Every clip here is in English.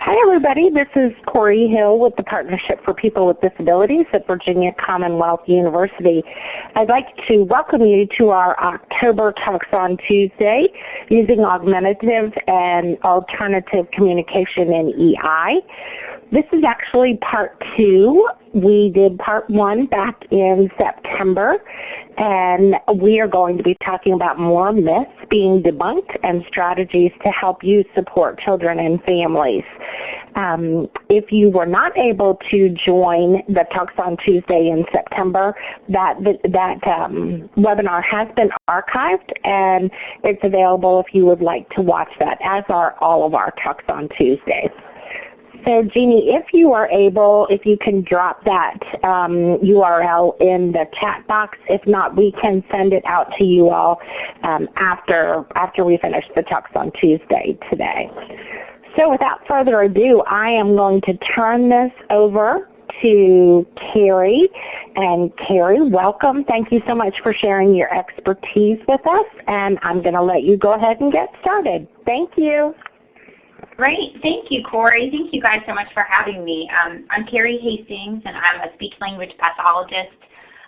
Hi everybody, this is Corey Hill with the Partnership for People with Disabilities at Virginia Commonwealth University. I'd like to welcome you to our October Talks on Tuesday using augmentative and alternative communication in EI. This is actually part 2. We did part 1 back in September, and we are going to be talking about more myths being debunked and strategies to help you support children and families. If you were not able to join the Talks on Tuesday in September, that webinar has been archived, and it's available if you would like to watch that, as are all of our Talks on Tuesdays. So Jeannie, if you are able, if you can drop that URL in the chat box. If not, we can send it out to you all after we finish the Talks on Tuesday today. So without further ado, I am going to turn this over to Carrie. And Carrie, welcome. Thank you so much for sharing your expertise with us. And I'm going to let you go ahead and get started. Thank you. Great. Thank you, Corey. Thank you guys so much for having me. I'm Carrie Hastings, and I'm a speech-language pathologist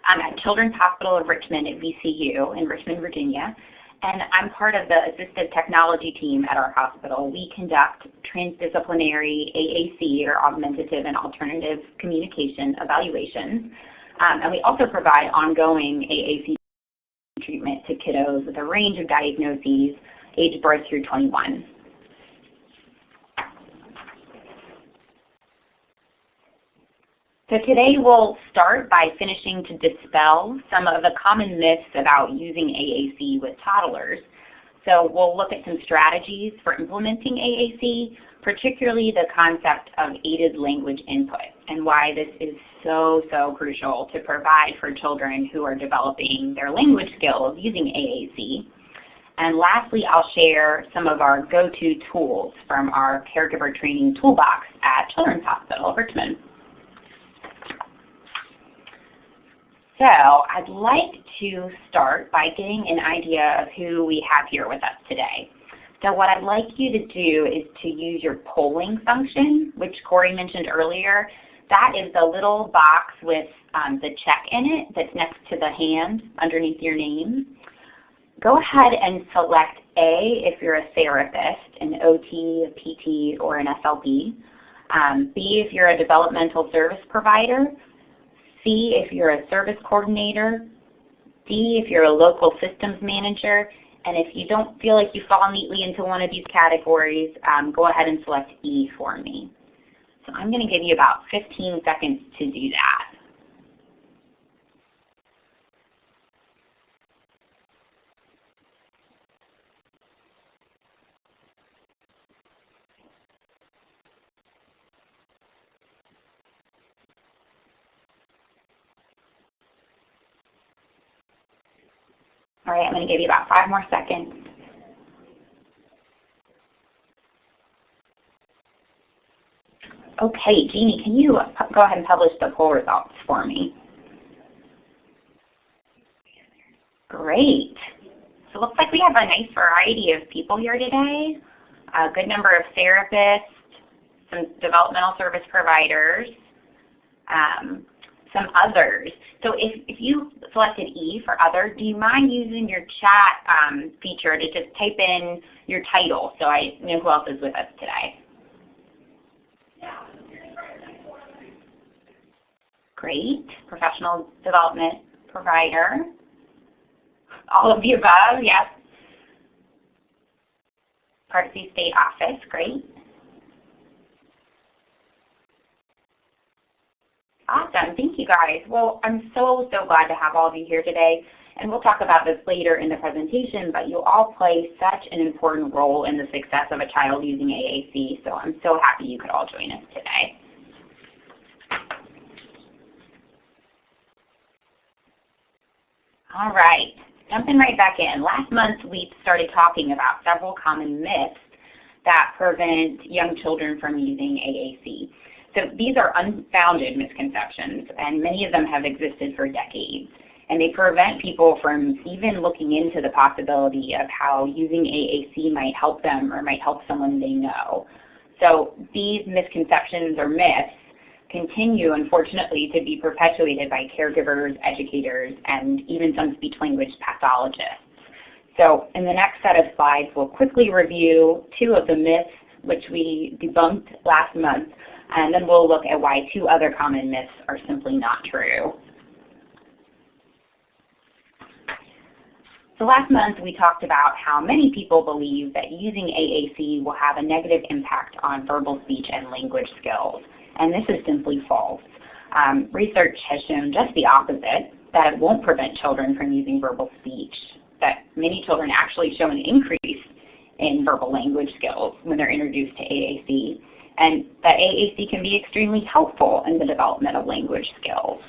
at Children's Hospital of Richmond at VCU in Richmond, Virginia. And I'm part of the assistive technology team at our hospital. We conduct transdisciplinary AAC, or augmentative and alternative communication evaluations. And we also provide ongoing AAC treatment to kiddos with a range of diagnoses, age birth through 21. So today we'll start by finishing to dispel some of the common myths about using AAC with toddlers. So we'll look at some strategies for implementing AAC, particularly the concept of aided language input and why this is so crucial to provide for children who are developing their language skills using AAC. And lastly, I'll share some of our go-to tools from our caregiver training toolbox at Children's Hospital of Richmond. So I'd like to start by getting an idea of who we have here with us today. So what I'd like you to do is to use your polling function, which Corey mentioned earlier. That is the little box with the check in it that's next to the hand underneath your name. Go ahead and select A if you're a therapist, an OT, a PT, or an SLP. B if you're a developmental service provider. C if you're a service coordinator, D if you're a local systems manager, and if you don't feel like you fall neatly into one of these categories, go ahead and select E for me. So I'm going to give you about 15 seconds to do that. All right, I'm going to give you about 5 more seconds. Okay, Jeannie, can you go ahead and publish the poll results for me? Great. So it looks like we have a nice variety of people here today. A good number of therapists, some developmental service providers, some others. So if you selected E for other, do you mind using your chat feature to just type in your title so I know who else is with us today? Great. Professional development provider. All of the above, yes. Part C state office, great. Awesome, thank you guys. Well, I'm so glad to have all of you here today, and we'll talk about this later in the presentation, but you all play such an important role in the success of a child using AAC, so I'm so happy you could all join us today. All right, jumping right back in. Last month we started talking about several common myths that prevent young children from using AAC. So these are unfounded misconceptions, and many of them have existed for decades. And they prevent people from even looking into the possibility of how using AAC might help them or might help someone they know. So these misconceptions or myths continue, unfortunately, to be perpetuated by caregivers, educators, and even some speech-language pathologists. So in the next set of slides, we'll quickly review 2 of the myths which we debunked last month, and then we'll look at why 2 other common myths are simply not true. So last month we talked about how many people believe that using AAC will have a negative impact on verbal speech and language skills, and this is simply false. Research has shown just the opposite, that it won't prevent children from using verbal speech, that many children actually show an increase in verbal language skills when they're introduced to AAC, and that AAC can be extremely helpful in the development of language skills.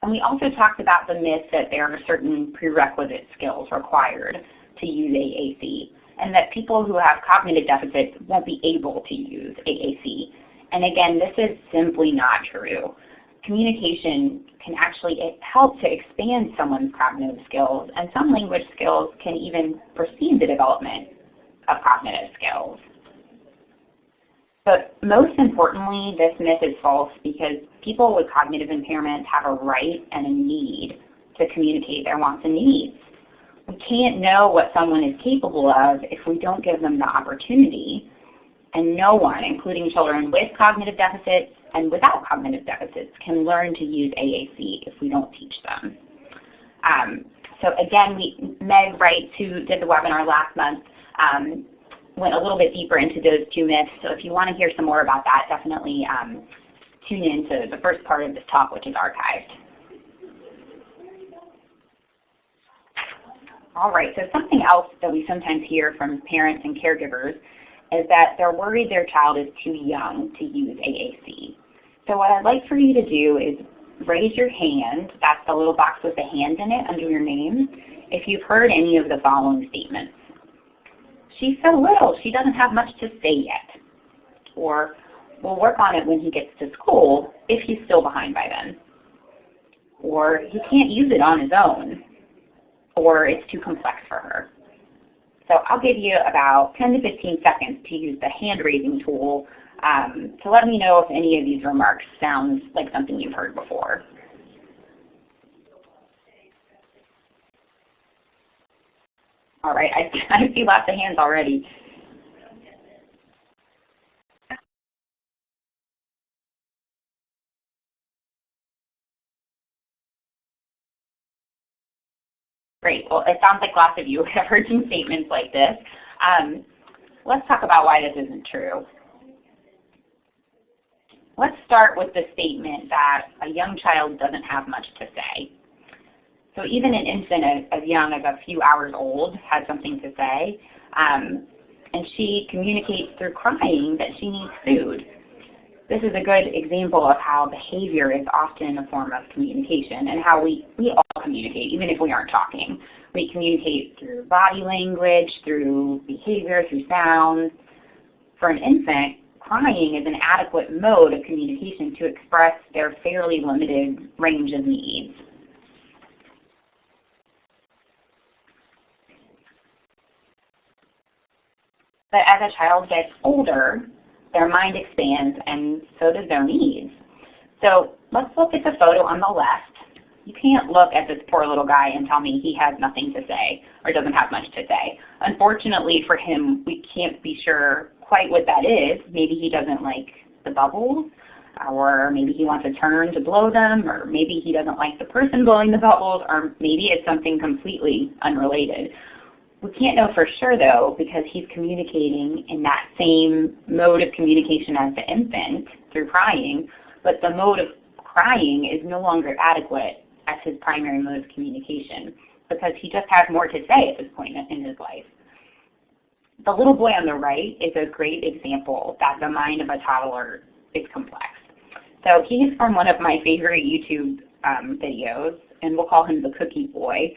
And we also talked about the myth that there are certain prerequisite skills required to use AAC, and that people who have cognitive deficits won't be able to use AAC. And again, this is simply not true. Communication can actually help to expand someone's cognitive skills, and some language skills can even precede the development of cognitive skills. But most importantly, this myth is false because people with cognitive impairments have a right and a need to communicate their wants and needs. We can't know what someone is capable of if we don't give them the opportunity, and no one, including children with cognitive deficits and without cognitive deficits, can learn to use AAC if we don't teach them. So again, Meg Wright, who did the webinar last month, went a little bit deeper into those 2 myths. So if you want to hear some more about that, definitely tune in to the first part of this talk, which is archived. All right, so something else that we sometimes hear from parents and caregivers is that they're worried their child is too young to use AAC. So what I'd like for you to do is raise your hand. That's the little box with the hand in it under your name, if you've heard any of the following statements. She's so little, she doesn't have much to say yet. Or, we'll work on it when he gets to school if he's still behind by then. Or, he can't use it on his own. Or, it's too complex for her. So I'll give you about 10 to 15 seconds to use the hand raising tool to let me know if any of these remarks sound like something you've heard before. All right, I see lots of hands already. Great, well, it sounds like lots of you have heard some statements like this. Let's talk about why this isn't true. Let's start with the statement that a young child doesn't have much to say. So even an infant as young as a few hours old has something to say, and she communicates through crying that she needs food. This is a good example of how behavior is often a form of communication, and how we all communicate, even if we aren't talking. We communicate through body language, through behavior, through sounds. For an infant, crying is an adequate mode of communication to express their fairly limited range of needs. But as a child gets older, their mind expands, and so does their needs. So let's look at the photo on the left. You can't look at this poor little guy and tell me he has nothing to say or doesn't have much to say. Unfortunately for him, we can't be sure quite what that is. Maybe he doesn't like the bubbles, or maybe he wants a turn to blow them, or maybe he doesn't like the person blowing the bubbles, or maybe it's something completely unrelated. We can't know for sure, though, because he's communicating in that same mode of communication as the infant through crying, but the mode of crying is no longer adequate as his primary mode of communication because he just has more to say at this point in his life. The little boy on the right is a great example that the mind of a toddler is complex. So he's from one of my favorite YouTube videos, and we'll call him the Cookie Boy.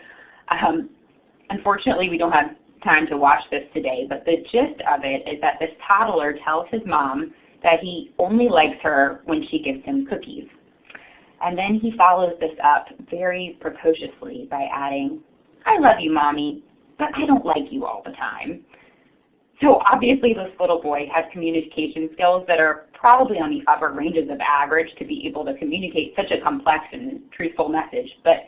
Unfortunately, we don't have time to watch this today, but the gist of it is that this toddler tells his mom that he only likes her when she gives him cookies. And then he follows this up very precociously by adding, "I love you, Mommy, but I don't like you all the time." So obviously this little boy has communication skills that are probably on the upper ranges of average to be able to communicate such a complex and truthful message. But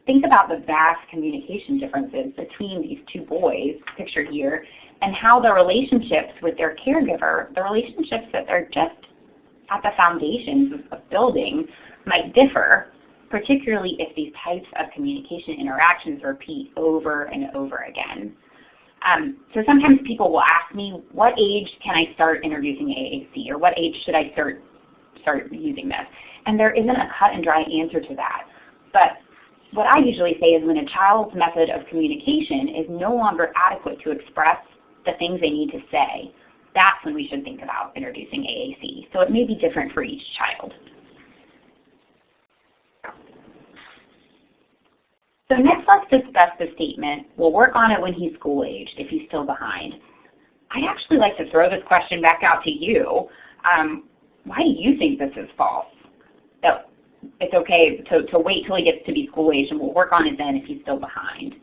think about the vast communication differences between these two boys, pictured here, and how the relationships with their caregiver, the relationships that they're just at the foundations of building, might differ, particularly if these types of communication interactions repeat over and over again. So sometimes people will ask me, what age can I start introducing AAC, or what age should I start using this? And there isn't a cut and dry answer to that. But what I usually say is when a child's method of communication is no longer adequate to express the things they need to say, that's when we should think about introducing AAC. So it may be different for each child. So next, let's discuss the statement, we'll work on it when he's school-aged, if he's still behind. I'd actually like to throw this question back out to you. Why do you think this is false? That it's okay to wait till he gets to be school-aged and we'll work on it then if he's still behind.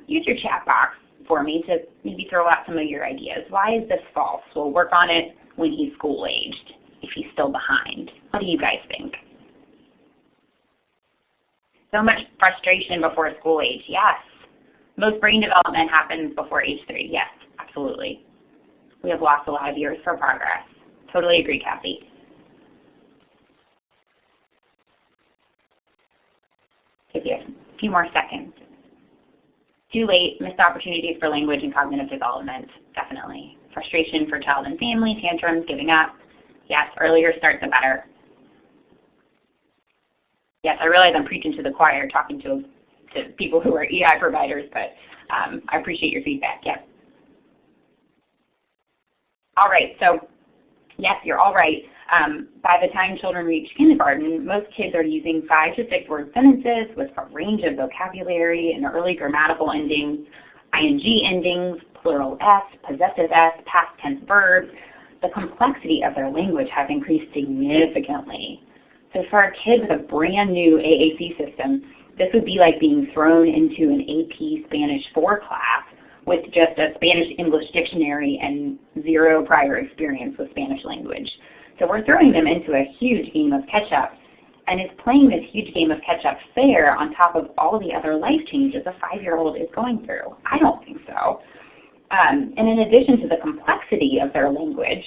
Use your chat box for me to maybe throw out some of your ideas. Why is this false? We'll work on it when he's school-aged, if he's still behind. What do you guys think? So much frustration before school age, yes. Most brain development happens before age 3, yes, absolutely. We have lost a lot of years for progress. Totally agree, Kathy. Give you a few more seconds. Too late, missed opportunities for language and cognitive development, definitely. Frustration for child and family, tantrums, giving up. Yes, earlier start the better. Yes, I realize I'm preaching to the choir, talking to people who are EI providers, but I appreciate your feedback, yes. All right, so yes, you're all right. By the time children reach kindergarten, most kids are using 5 to 6 word sentences with a range of vocabulary and early grammatical endings, ing endings, plural S, possessive S, past tense verbs. The complexity of their language has increased significantly. So for a kid with a brand new AAC system, this would be like being thrown into an AP Spanish 4 class with just a Spanish-English dictionary and 0 prior experience with Spanish language. So we're throwing them into a huge game of catch-up, and is playing this huge game of catch-up fair on top of all the other life changes a 5-year-old is going through? I don't think so. And in addition to the complexity of their language,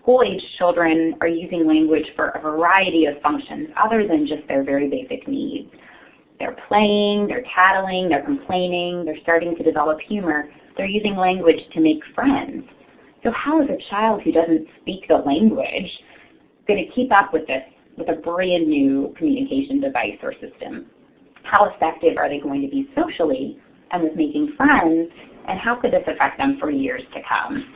school-age children are using language for a variety of functions other than just their very basic needs. They're playing, they're tattling, they're complaining, they're starting to develop humor. They're using language to make friends. So how is a child who doesn't speak the language going to keep up with this with a brand new communication device or system? How effective are they going to be socially and with making friends, and how could this affect them for years to come?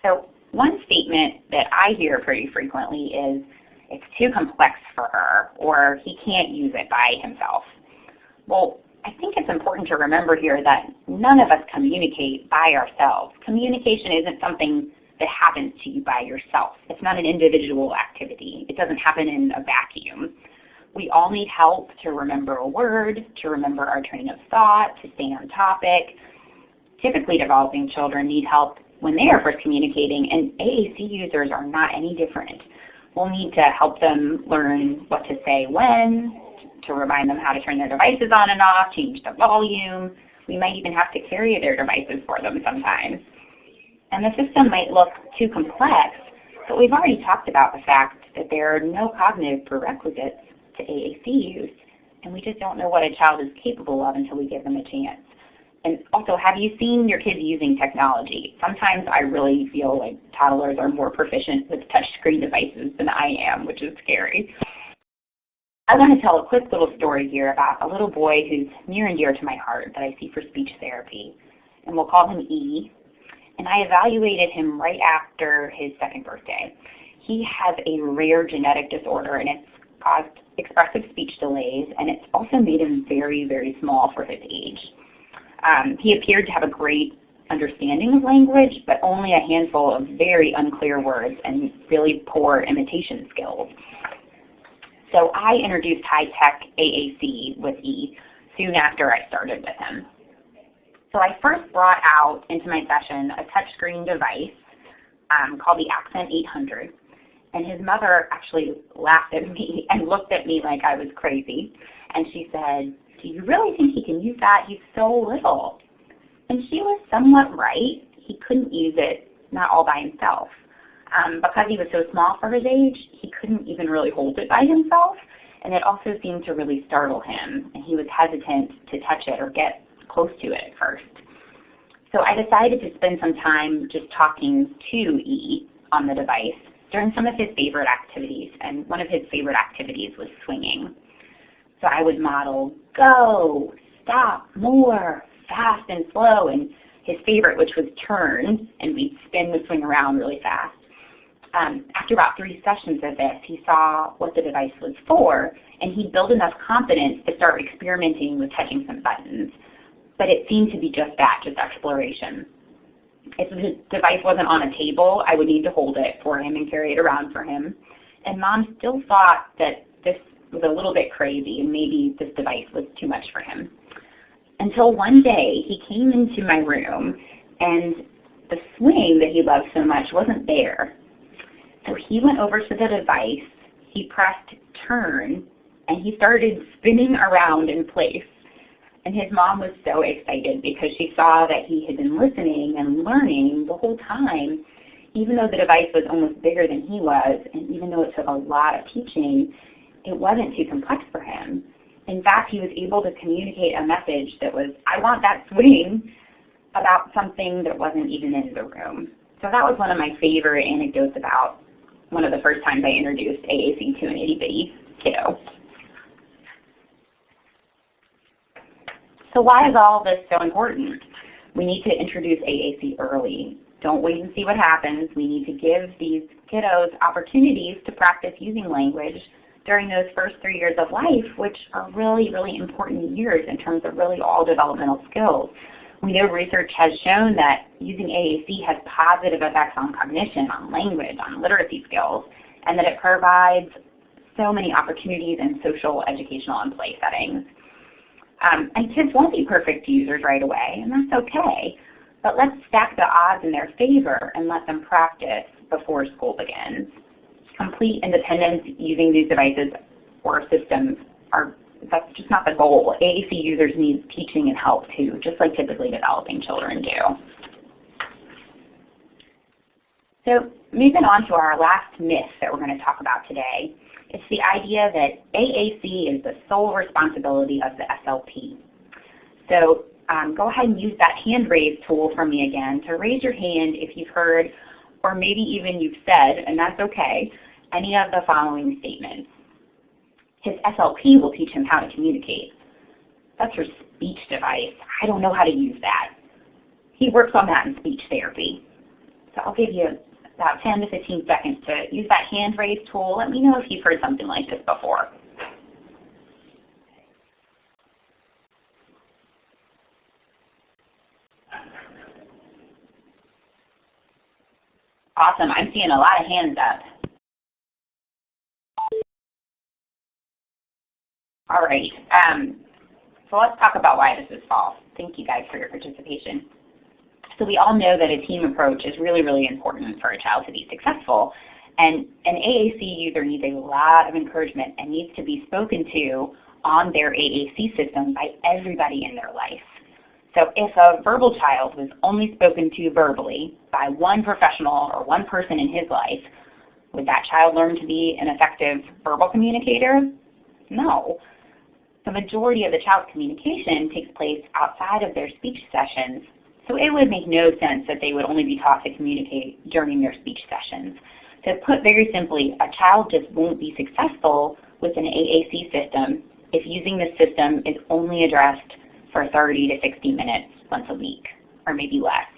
So one statement that I hear pretty frequently is, it's too complex for her, or he can't use it by himself. Well, I think it's important to remember here that none of us communicate by ourselves. Communication isn't something that happens to you by yourself. It's not an individual activity. It doesn't happen in a vacuum. We all need help to remember a word, to remember our train of thought, to stay on topic. Typically, developing children need help when they are first communicating, and AAC users are not any different. We'll need to help them learn what to say when, to remind them how to turn their devices on and off, change the volume. We might even have to carry their devices for them sometimes. And the system might look too complex, but we've already talked about the fact that there are no cognitive prerequisites to AAC use, and we just don't know what a child is capable of until we give them a chance. And also, have you seen your kids using technology? Sometimes I really feel like toddlers are more proficient with touchscreen devices than I am, which is scary. I want to tell a quick little story here about a little boy who's near and dear to my heart that I see for speech therapy. And we'll call him E. And I evaluated him right after his 2nd birthday. He has a rare genetic disorder, and it's caused expressive speech delays, and it's also made him very, very small for his age. He appeared to have a great understanding of language, but only a handful of very unclear words and really poor imitation skills. So I introduced high-tech AAC with E soon after I started with him. So I first brought out into my session a touchscreen device called the Accent 800. And his mother actually laughed at me and looked at me like I was crazy. And she said, "Do you really think he can use that? He's so little." And she was somewhat right. He couldn't use it, not all by himself. Because he was so small for his age, he couldn't even really hold it by himself. And it also seemed to really startle him. And he was hesitant to touch it or get close to it at first. So I decided to spend some time just talking to E on the device during some of his favorite activities. And one of his favorite activities was swinging. So I would model go, stop, more, fast and slow, and his favorite, which was turn, and we'd spin the swing around really fast. After about 3 sessions of this, he saw what the device was for, and he built enough confidence to start experimenting with touching some buttons. But it seemed to be just that, just exploration. If the device wasn't on a table, I would need to hold it for him and carry it around for him. And Mom still thought that this was a little bit crazy and maybe this device was too much for him. Until one day he came into my room and the swing that he loved so much wasn't there. So he went over to the device, he pressed turn, and he started spinning around in place. And his mom was so excited because she saw that he had been listening and learning the whole time, even though the device was almost bigger than he was, and even though it took a lot of teaching, it wasn't too complex for him. In fact, he was able to communicate a message that was, "I want that swing," about something that wasn't even in the room. So that was one of my favorite anecdotes about one of the first times I introduced AAC to an itty-bitty kiddo. So why is all this so important? We need to introduce AAC early. Don't wait and see what happens. We need to give these kiddos opportunities to practice using language during those first 3 years of life, which are really, really important years in terms of really all developmental skills. We know research has shown that using AAC has positive effects on cognition, on language, on literacy skills, and that it provides so many opportunities in social, educational, and play settings. And kids won't be perfect users right away, and that's okay. But let's stack the odds in their favor and let them practice before school begins. Complete independence using these devices or systems that's just not the goal. AAC users need teaching and help too, just like typically developing children do. So moving on to our last myth that we're going to talk about today, it's the idea that AAC is the sole responsibility of the SLP. So go ahead and use that hand raise tool for me again to raise your hand if you've heard, or maybe even you've said, and that's okay, any of the following statements. His SLP will teach him how to communicate. That's your speech device. I don't know how to use that. He works on that in speech therapy. So I'll give you about 10 to 15 seconds to use that hand raise tool. Let me know if you've heard something like this before. Awesome. I'm seeing a lot of hands up. All right. So let's talk about why this is false. Thank you guys for your participation. So we all know that a team approach is really, really important for a child to be successful. And an AAC user needs a lot of encouragement and needs to be spoken to on their AAC system by everybody in their life. So if a verbal child was only spoken to verbally by one professional or one person in his life, would that child learn to be an effective verbal communicator? No. The majority of the child's communication takes place outside of their speech sessions, so it would make no sense that they would only be taught to communicate during their speech sessions. To put very simply, a child just won't be successful with an AAC system if using the system is only addressed for 30 to 60 minutes once a week, or maybe less.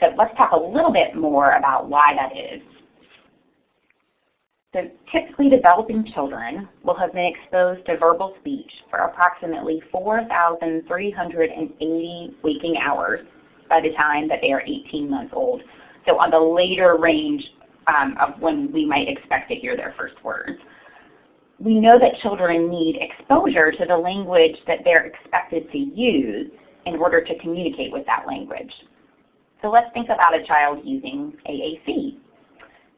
So let's talk a little bit more about why that is. So typically developing children will have been exposed to verbal speech for approximately 4,380 waking hours by the time that they are 18 months old. So on the later range of when we might expect to hear their first words. We know that children need exposure to the language that they're expected to use in order to communicate with that language. So let's think about a child using AAC.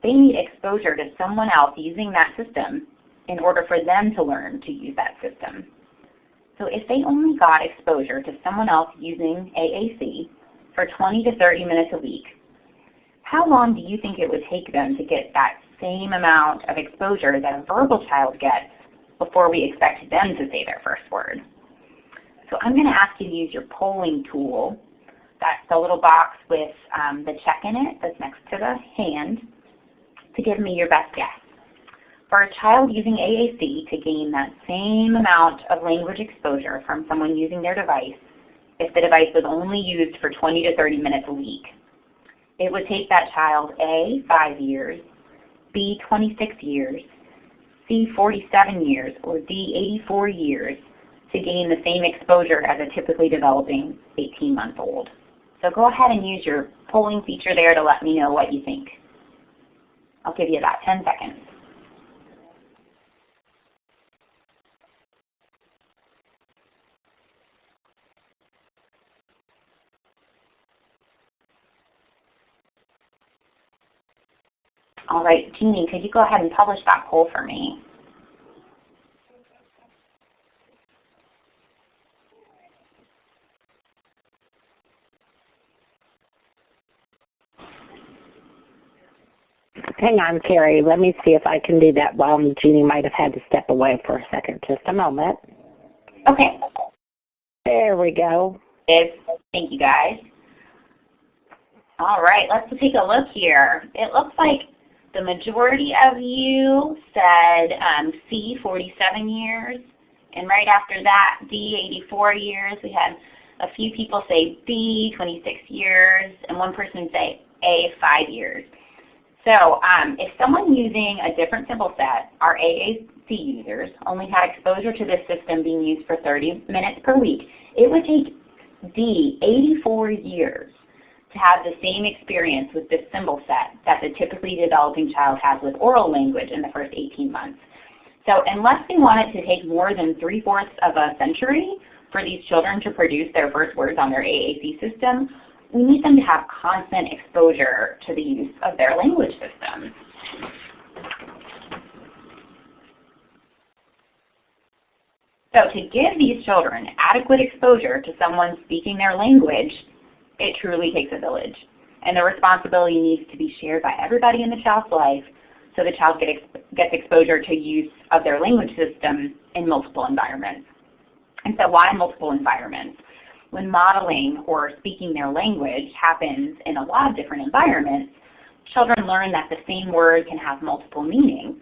They need exposure to someone else using that system in order for them to learn to use that system. So if they only got exposure to someone else using AAC for 20 to 30 minutes a week, how long do you think it would take them to get that same amount of exposure that a verbal child gets before we expect them to say their first word? So I'm going to ask you to use your polling tool. That's the little box with the check in it that's next to the hand, to give me your best guess. For a child using AAC to gain that same amount of language exposure from someone using their device, if the device was only used for 20 to 30 minutes a week, it would take that child A, 5 years, B, 26 years, C, 47 years, or D, 84 years to gain the same exposure as a typically developing 18-month-old. So go ahead and use your polling feature there to let me know what you think. I'll give you about 10 seconds. All right, Jeannie, could you go ahead and publish that poll for me? Hang on, Carrie. Let me see if I can do that while Jeannie might have had to step away for a second. Just a moment. Okay. There we go. Thank you, guys. All right, let's take a look here. It looks like the majority of you said C, 47 years. And right after that, D, 84 years. We had a few people say B, 26 years, and one person say A, 5 years. So if someone using a different symbol set, our AAC users, only had exposure to this system being used for 30 minutes per week, it would take D 84 years to have the same experience with this symbol set that the typically developing child has with oral language in the first 18 months. So unless we want it to take more than 3/4 of a century for these children to produce their first words on their AAC system, we need them to have constant exposure to the use of their language system. So to give these children adequate exposure to someone speaking their language, it truly takes a village. And the responsibility needs to be shared by everybody in the child's life so the child gets exposure to use of their language system in multiple environments. And so why multiple environments? When modeling or speaking their language happens in a lot of different environments, children learn that the same word can have multiple meanings.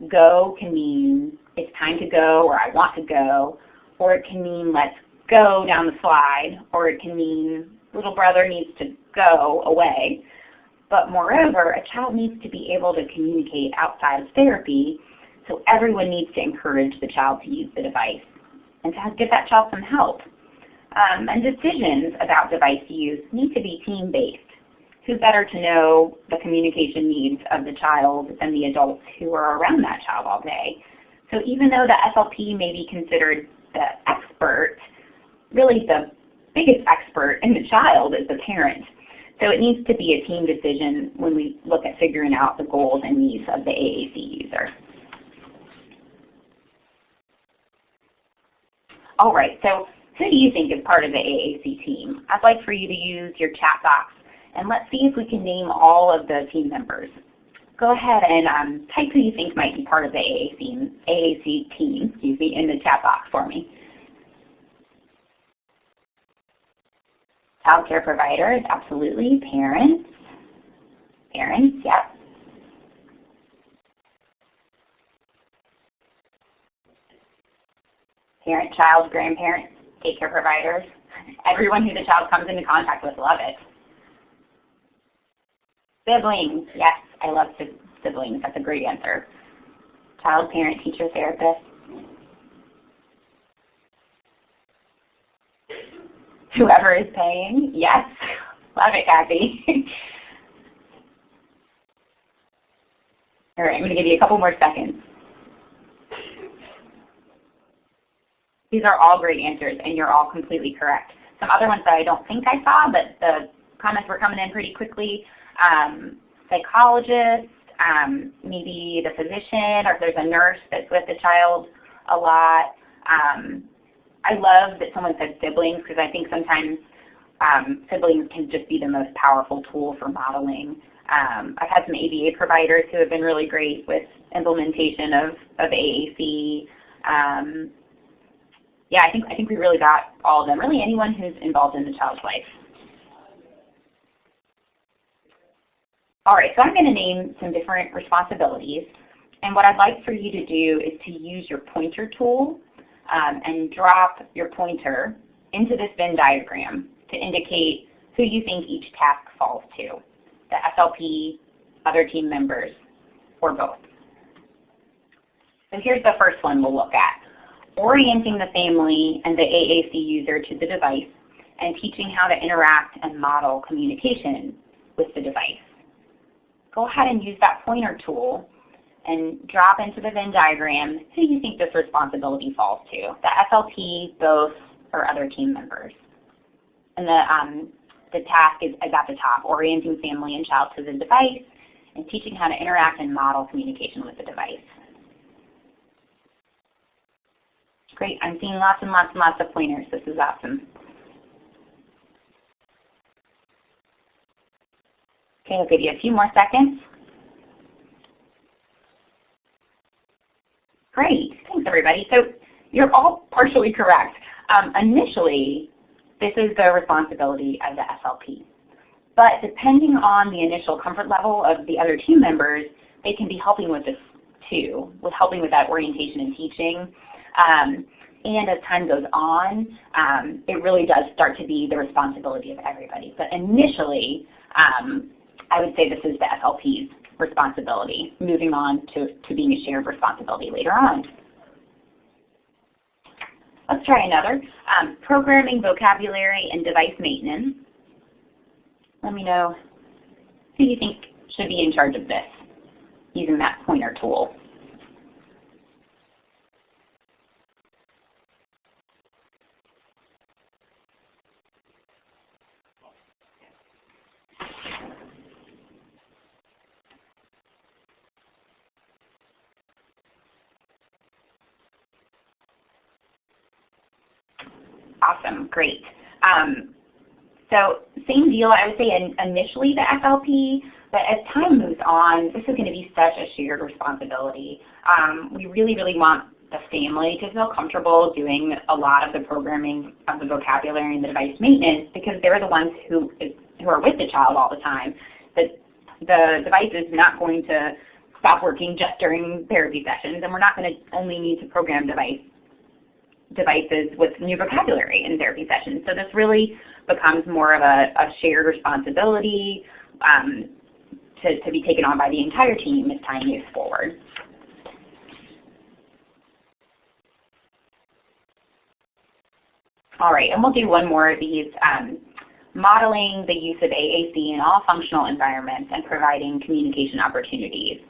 Go can mean it's time to go, or I want to go, or it can mean let's go down the slide, or it can mean little brother needs to go away. But moreover, a child needs to be able to communicate outside of therapy, so everyone needs to encourage the child to use the device and to give that child some help. And decisions about device use need to be team-based. Who's better to know the communication needs of the child than the adults who are around that child all day? So even though the SLP may be considered the expert, really the biggest expert in the child is the parent. So it needs to be a team decision when we look at figuring out the goals and needs of the AAC user. All right, so who do you think is part of the AAC team? I'd like for you to use your chat box, and let's see if we can name all of the team members. Go ahead and type who you think might be part of the AAC team, in the chat box for me. Child care providers, absolutely. Parents, yep. Parent, child, grandparent, daycare providers. Everyone who the child comes into contact with, love it. Siblings, yes, I love siblings. That's a great answer. Child, parent, teacher, therapist. Whoever is paying, yes. Love it, Kathy. All right, I'm going to give you a couple more seconds. These are all great answers, and you're all completely correct. some other ones that I don't think I saw, but the comments were coming in pretty quickly. Psychologist, maybe the physician, or if there's a nurse that's with the child a lot. I love that someone said siblings, because I think sometimes siblings can just be the most powerful tool for modeling. I've had some ABA providers who have been really great with implementation of AAC. Yeah, I think we really got all of them, really anyone who's involved in the child's life. All right, so I'm going to name some different responsibilities. And what I'd like for you to do is to use your pointer tool and drop your pointer into this Venn diagram to indicate who you think each task falls to, the SLP, other team members, or both. So here's the first one we'll look at: orienting the family and the AAC user to the device and teaching how to interact and model communication with the device. Go ahead and use that pointer tool and drop into the Venn diagram who you think this responsibility falls to, the SLP, both, or other team members. And the task is at the top: orienting family and child to the device and teaching how to interact and model communication with the device. Great, I'm seeing lots and lots and lots of pointers. This is awesome. Okay, I'll give you a few more seconds. Great, thanks everybody. So you're all partially correct. Initially, this is the responsibility of the SLP. But depending on the initial comfort level of the other team members, they can be helping with this too, with helping with that orientation and teaching. And as time goes on, it really does start to be the responsibility of everybody. But initially, I would say this is the SLP's responsibility, moving on to being a shared responsibility later on. Let's try another. Programming, vocabulary, and device maintenance. Let me know who you think should be in charge of this using that pointer tool. Awesome, great. So same deal, I would say initially the SLP, but as time moves on, this is going to be such a shared responsibility. We really, really want the family to feel comfortable doing a lot of the programming of the vocabulary and the device maintenance, because they're the ones who are with the child all the time. The device is not going to stop working just during therapy sessions, and we're not going to only need to program devices with new vocabulary in therapy sessions. So this really becomes more of a shared responsibility to be taken on by the entire team as time moves forward. All right, and we'll do one more of these. Modeling the use of AAC in all functional environments and providing communication opportunities.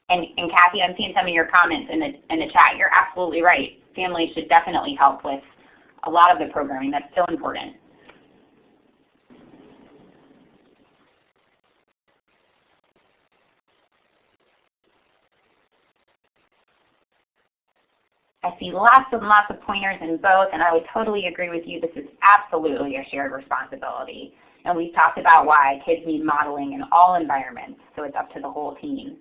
And Kathy, I'm seeing some of your comments in the chat. You're absolutely right. Families should definitely help with a lot of the programming. That's so important. I see lots and lots of pointers in both, and I would totally agree with you. This is absolutely a shared responsibility. And we've talked about why kids need modeling in all environments, so it's up to the whole team.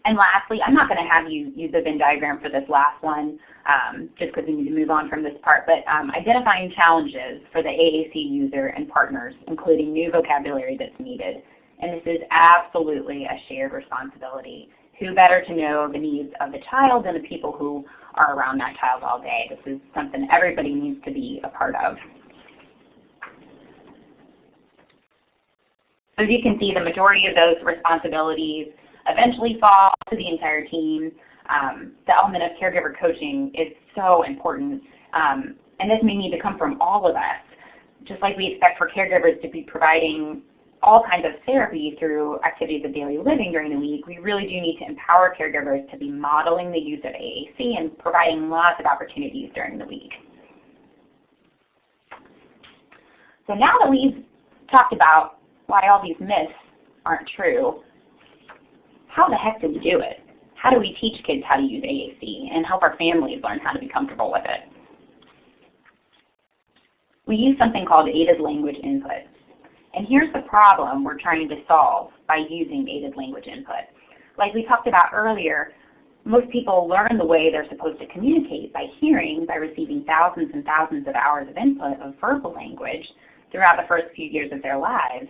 And lastly, I'm not going to have you use the Venn diagram for this last one, just because we need to move on from this part, but identifying challenges for the AAC user and partners, including new vocabulary that's needed. And this is absolutely a shared responsibility. Who better to know the needs of the child than the people who are around that child all day? This is something everybody needs to be a part of. So as you can see, the majority of those responsibilities eventually fall to the entire team. The element of caregiver coaching is so important, and this may need to come from all of us. Just like we expect for caregivers to be providing all kinds of therapy through activities of daily living during the week, we really do need to empower caregivers to be modeling the use of AAC and providing lots of opportunities during the week. So now that we've talked about why all these myths aren't true, how the heck do we do it? How do we teach kids how to use AAC and help our families learn how to be comfortable with it? We use something called aided language input. And here's the problem we're trying to solve by using aided language input. Like we talked about earlier, most people learn the way they're supposed to communicate by hearing, by receiving thousands and thousands of hours of input of verbal language throughout the first few years of their lives.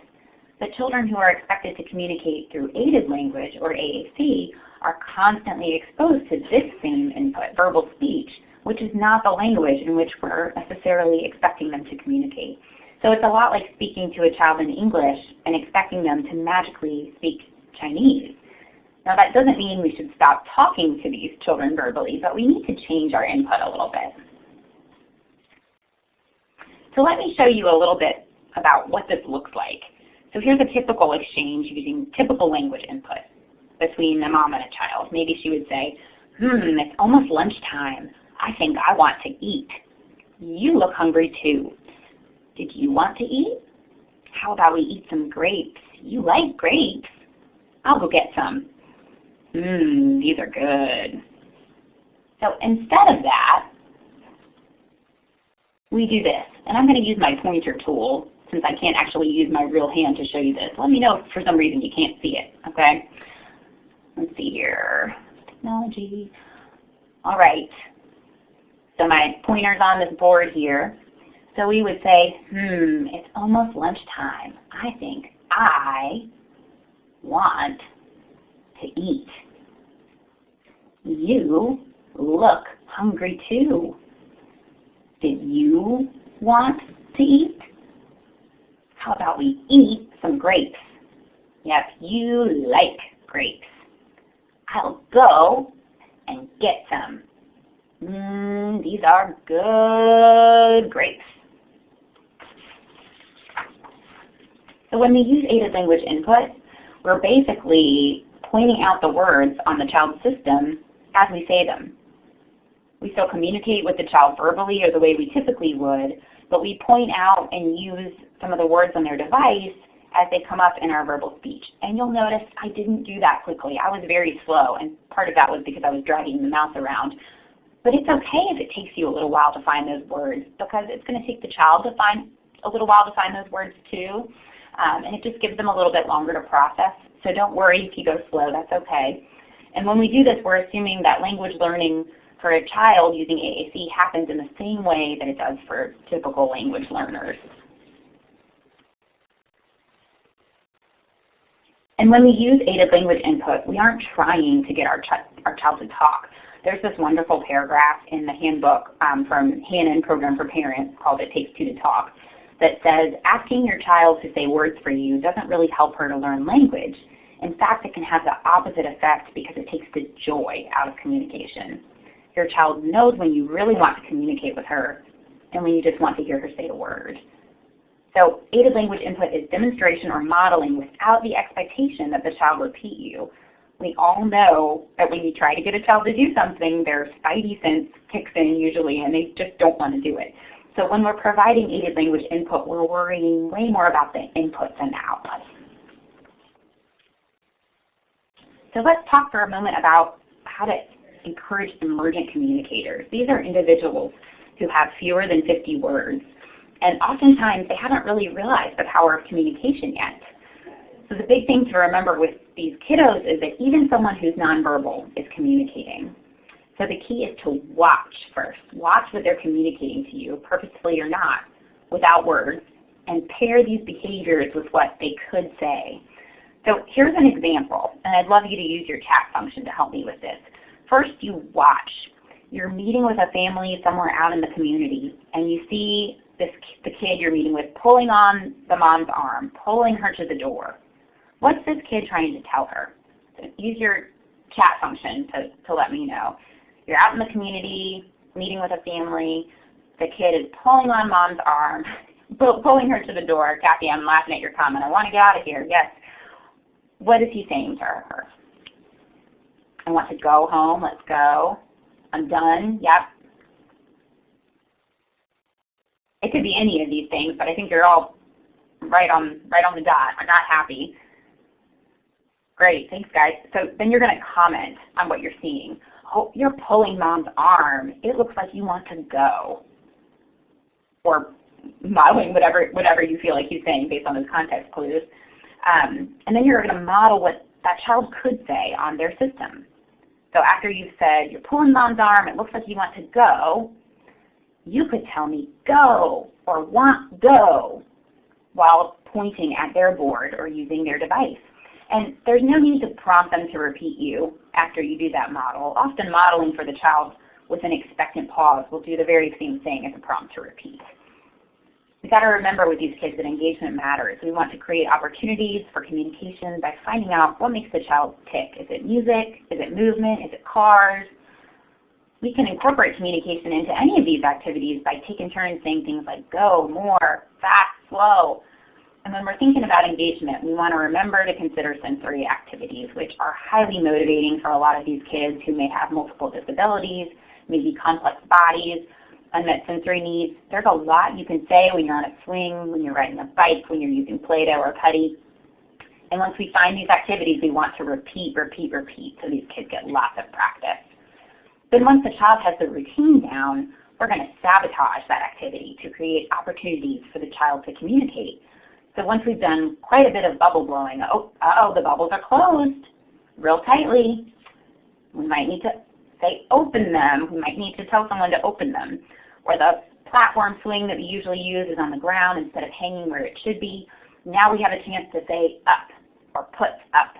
But children who are expected to communicate through aided language, or AAC, are constantly exposed to this same input, verbal speech, which is not the language in which we're necessarily expecting them to communicate. So it's a lot like speaking to a child in English and expecting them to magically speak Chinese. Now that doesn't mean we should stop talking to these children verbally, but we need to change our input a little bit. So let me show you a little bit about what this looks like. So here's a typical exchange using typical language input between a mom and a child. Maybe she would say, it's almost lunchtime. I think I want to eat. You look hungry too. Did you want to eat? How about we eat some grapes? You like grapes? I'll go get some. These are good. So instead of that, we do this. And I'm going to use my pointer tool since I can't actually use my real hand to show you this. Let me know if for some reason you can't see it, okay? Let's see here. Technology. All right. So my pointer's on this board here. So we would say, it's almost lunchtime. I think I want to eat. You look hungry too. Did you want to eat? How about we eat some grapes? Yes, you like grapes. I'll go and get some. These are good grapes. So when we use aided language input, we're basically pointing out the words on the child's system as we say them. We still communicate with the child verbally or the way we typically would, but we point out and use some of the words on their device as they come up in our verbal speech. And you'll notice I didn't do that quickly. I was very slow, and part of that was because I was dragging the mouse around. But it's okay if it takes you a little while to find those words, because it's going to take the child a little while to find those words too. And it just gives them a little bit longer to process. So don't worry if you go slow, that's okay. And when we do this, we're assuming that language learning for a child using AAC happens in the same way that it does for typical language learners. And when we use aided language input, we aren't trying to get our child to talk. There's this wonderful paragraph in the handbook from Hannon Program for Parents called It Takes Two to Talk that says asking your child to say words for you doesn't really help her to learn language. In fact, it can have the opposite effect because it takes the joy out of communication. Your child knows when you really want to communicate with her and when you just want to hear her say a word. So aided language input is demonstration or modeling without the expectation that the child repeat you. We all know that when you try to get a child to do something, their spidey sense kicks in usually and they just don't want to do it. So when we're providing aided language input, we're worrying way more about the input than the output. So let's talk for a moment about how to encourage emergent communicators. These are individuals who have fewer than 50 words, and oftentimes they haven't really realized the power of communication yet. So the big thing to remember with these kiddos is that even someone who's nonverbal is communicating. So the key is to watch first. Watch what they're communicating to you, purposefully or not, without words, and pair these behaviors with what they could say. So here's an example, and I'd love you to use your chat function to help me with this. First, you watch. You're meeting with a family somewhere out in the community, and you see the kid you're meeting with pulling on the mom's arm, pulling her to the door. What's this kid trying to tell her? So use your chat function to let me know. You're out in the community, meeting with a family. The kid is pulling on mom's arm. pulling her to the door. Kathy, I'm laughing at your comment. I want to get out of here. Yes. What is he saying to her? I want to go home. Let's go. I'm done. Yep. It could be any of these things, but I think you're all right on the dot. I'm not happy. Great. Thanks, guys. So then you're going to comment on what you're seeing. Oh, you're pulling mom's arm. It looks like you want to go. Or modeling whatever you feel like he's saying based on those context clues. And then you're going to model what that child could say on their system. So after you've said, you're pulling mom's arm, it looks like you want to go, you could tell me go or want go while pointing at their board or using their device. And there's no need to prompt them to repeat you after you do that model. Often modeling for the child with an expectant pause will do the very same thing as a prompt to repeat. We've got to remember with these kids that engagement matters. We want to create opportunities for communication by finding out what makes the child tick. Is it music? Is it movement? Is it cars? We can incorporate communication into any of these activities by taking turns saying things like go, more, fast, slow. And when we're thinking about engagement, we want to remember to consider sensory activities, which are highly motivating for a lot of these kids who may have multiple disabilities, maybe complex bodies, unmet sensory needs. There's a lot you can say when you're on a swing, when you're riding a bike, when you're using Play-Doh or putty. And once we find these activities, we want to repeat, repeat, repeat so these kids get lots of practice. Then once the child has the routine down, we're going to sabotage that activity to create opportunities for the child to communicate. So once we've done quite a bit of bubble blowing, the bubbles are closed real tightly. We might need to say open them. We might need to tell someone to open them. Or the platform swing that we usually use is on the ground instead of hanging where it should be. Now we have a chance to say up or put up.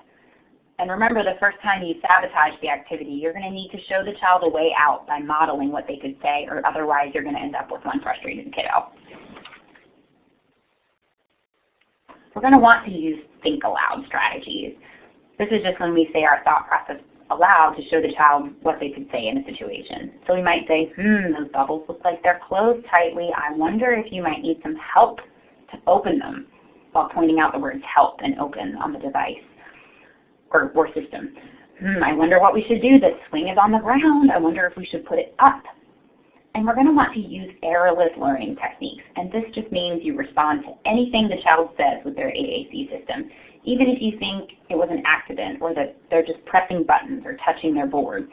And remember, the first time you sabotage the activity, you're going to need to show the child a way out by modeling what they could say, or otherwise you're going to end up with one frustrated kiddo. We're going to want to use think aloud strategies. This is just when we say our thought process aloud to show the child what they could say in a situation. So we might say, those bubbles look like they're closed tightly. I wonder if you might need some help to open them, while pointing out the words help and open on the device or system. I wonder what we should do. The swing is on the ground. I wonder if we should put it up. And we're going to want to use errorless learning techniques. And this just means you respond to anything the child says with their AAC system, even if you think it was an accident or that they're just pressing buttons or touching their board.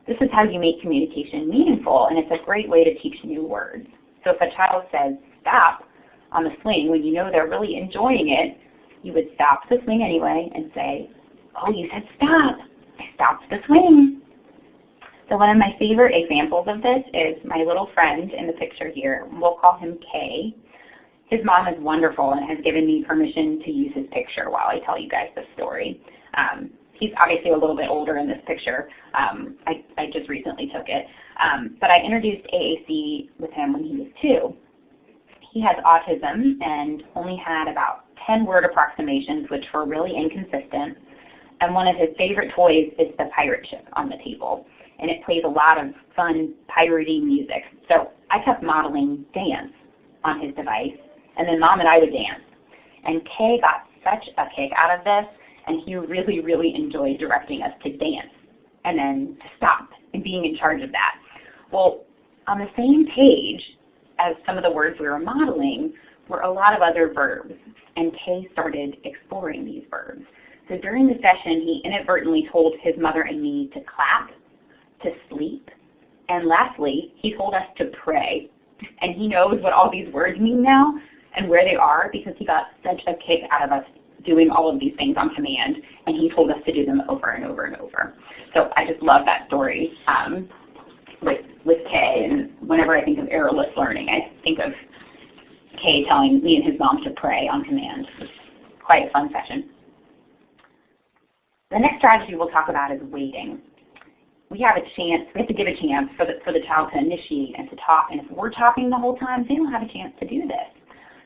This is how you make communication meaningful, and it's a great way to teach new words. So if a child says stop on the swing when you know they're really enjoying it, you would stop the swing anyway and say, oh, you said stop. I stopped the swing. So one of my favorite examples of this is my little friend in the picture here. We'll call him Kay. His mom is wonderful and has given me permission to use his picture while I tell you guys the story. He's obviously a little bit older in this picture. I just recently took it. But I introduced AAC with him when he was 2. He has autism and only had about 10 word approximations, which were really inconsistent. And one of his favorite toys is the pirate ship on the table. And it plays a lot of fun, piratey music. So I kept modeling dance on his device, and then Mom and I would dance. And Kay got such a kick out of this, and he really, really enjoyed directing us to dance and then to stop and being in charge of that. Well, on the same page as some of the words we were modeling were a lot of other verbs, and Kay started exploring these verbs. So during the session, he inadvertently told his mother and me to clap, to sleep, and lastly, he told us to pray. And he knows what all these words mean now and where they are because he got such a kick out of us doing all of these things on command, and he told us to do them over and over and over. So I just love that story with Kay, and whenever I think of errorless learning, I think of Kay telling me and his mom to pray on command. It's quite a fun session. The next strategy we'll talk about is waiting. We have to give a chance for the child to initiate and to talk, and if we're talking the whole time, they don't have a chance to do this.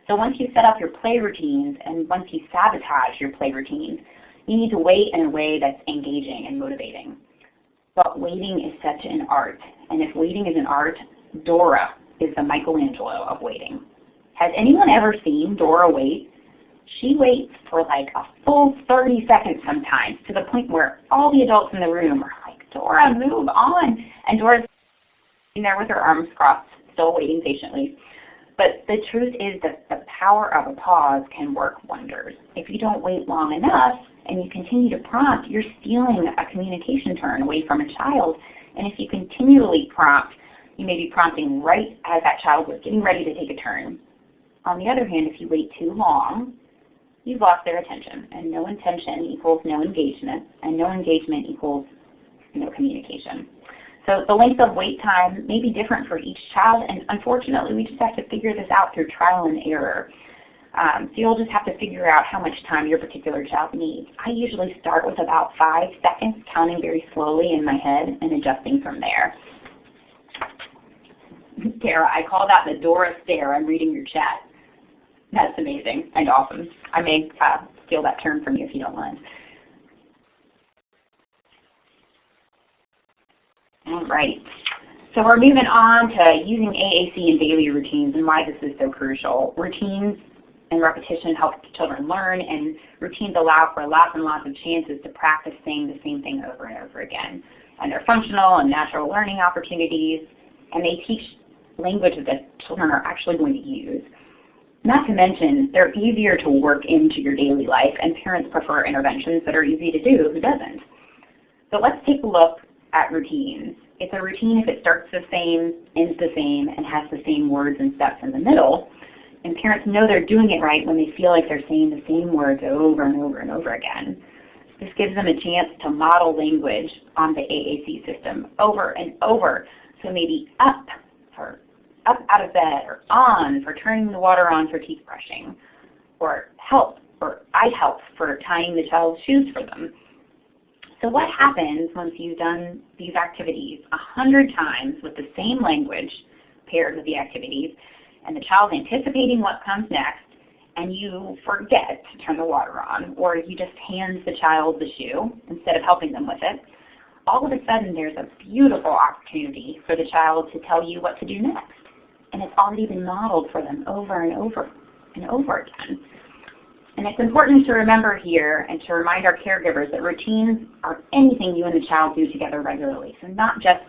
So once you set up your play routines and once you sabotage your play routines, you need to wait in a way that's engaging and motivating. But waiting is such an art, and if waiting is an art, Dora is the Michelangelo of waiting. Has anyone ever seen Dora wait? She waits for like a full 30 seconds sometimes, to the point where all the adults in the room are like, Dora, move on. And Dora's sitting there with her arms crossed, still waiting patiently. But the truth is that the power of a pause can work wonders. If you don't wait long enough and you continue to prompt, you're stealing a communication turn away from a child. And if you continually prompt, you may be prompting right as that child was getting ready to take a turn. On the other hand, if you wait too long, you've lost their attention. And no attention equals no engagement, and no engagement equals no communication. So the length of wait time may be different for each child, and unfortunately we just have to figure this out through trial and error. So you'll just have to figure out how much time your particular child needs. I usually start with about 5 seconds, counting very slowly in my head and adjusting from there. Tara, I call that the Dora stare. I'm reading your chat. That's amazing and awesome. I may steal that term from you if you don't mind. All right. So we're moving on to using AAC in daily routines and why this is so crucial. Routines and repetition help children learn, and routines allow for lots and lots of chances to practice saying the same thing over and over again. And they're functional and natural learning opportunities, and they teach language that children are actually going to use. Not to mention, they're easier to work into your daily life, and parents prefer interventions that are easy to do. Who doesn't? So let's take a look at routines. It's a routine if it starts the same, ends the same, and has the same words and steps in the middle. And parents know they're doing it right when they feel like they're saying the same words over and over and over again. This gives them a chance to model language on the AAC system over and over. So maybe up for up out of bed, or on for turning the water on for teeth brushing, or help, or I help for tying the child's shoes for them. So what happens once you've done these activities 100 times with the same language paired with the activities, and the child's anticipating what comes next, and you forget to turn the water on, or you just hand the child the shoe instead of helping them with it, all of a sudden there's a beautiful opportunity for the child to tell you what to do next. And it's already been modeled for them over and over and over again. And it's important to remember here and to remind our caregivers that routines are anything you and the child do together regularly. So not just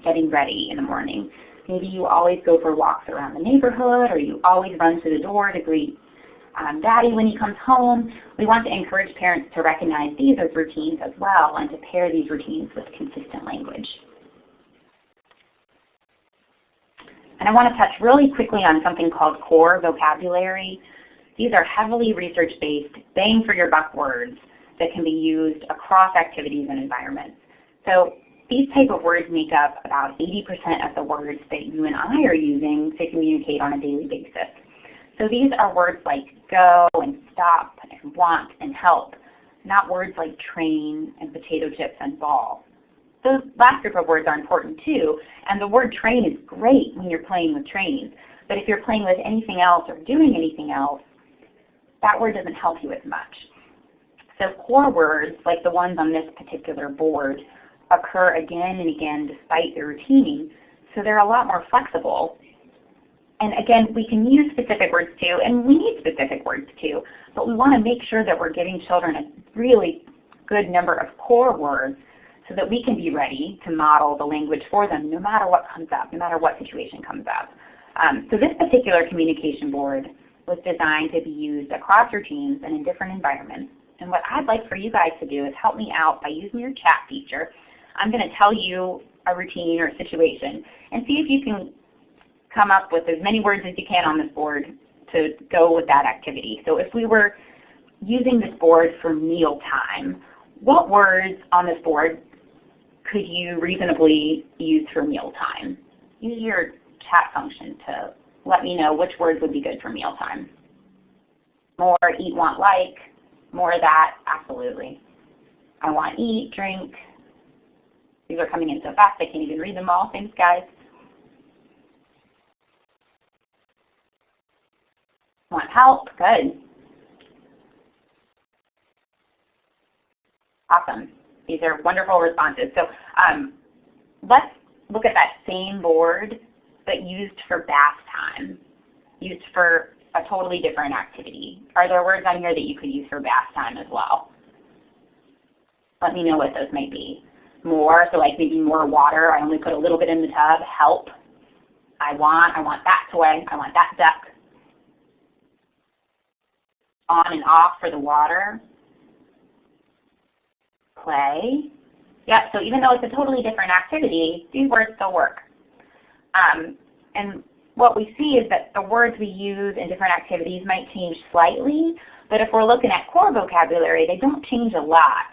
getting ready in the morning. Maybe you always go for walks around the neighborhood, or you always run to the door to greet Daddy when he comes home. We want to encourage parents to recognize these as routines as well, and to pair these routines with consistent language. And I want to touch really quickly on something called core vocabulary. These are heavily research-based, bang for your buck words that can be used across activities and environments. So these type of words make up about 80% of the words that you and I are using to communicate on a daily basis. So these are words like go and stop and want and help, not words like train and potato chips and ball. Those last group of words are important too, and the word train is great when you're playing with trains. But if you're playing with anything else or doing anything else, that word doesn't help you as much. So core words, like the ones on this particular board, occur again and again despite their routine, so they're a lot more flexible. And again, we can use specific words too, and we need specific words too, but we want to make sure that we're giving children a really good number of core words so that we can be ready to model the language for them no matter what comes up, no matter what situation comes up. So this particular communication board was designed to be used across routines and in different environments. And what I'd like for you guys to do is help me out by using your chat feature. I'm going to tell you a routine or a situation and see if you can come up with as many words as you can on this board to go with that activity. So if we were using this board for mealtime, what words on this board could you reasonably use for mealtime? Use your chat function to let me know which words would be good for mealtime. More, eat, want, like. More of that, absolutely. I want, eat, drink. These are coming in so fast I can't even read them all. Thanks, guys. Want help? Good. Awesome. These are wonderful responses. So let's look at that same board, but used for bath time, used for a totally different activity? Are there words on here that you could use for bath time as well? Let me know what those might be. More, so like maybe more water. I only put a little bit in the tub. Help. I want that toy. I want that duck. On and off for the water. Play. Yeah, so even though it's a totally different activity, these words still work. And what we see is that the words we use in different activities might change slightly, but if we're looking at core vocabulary, they don't change a lot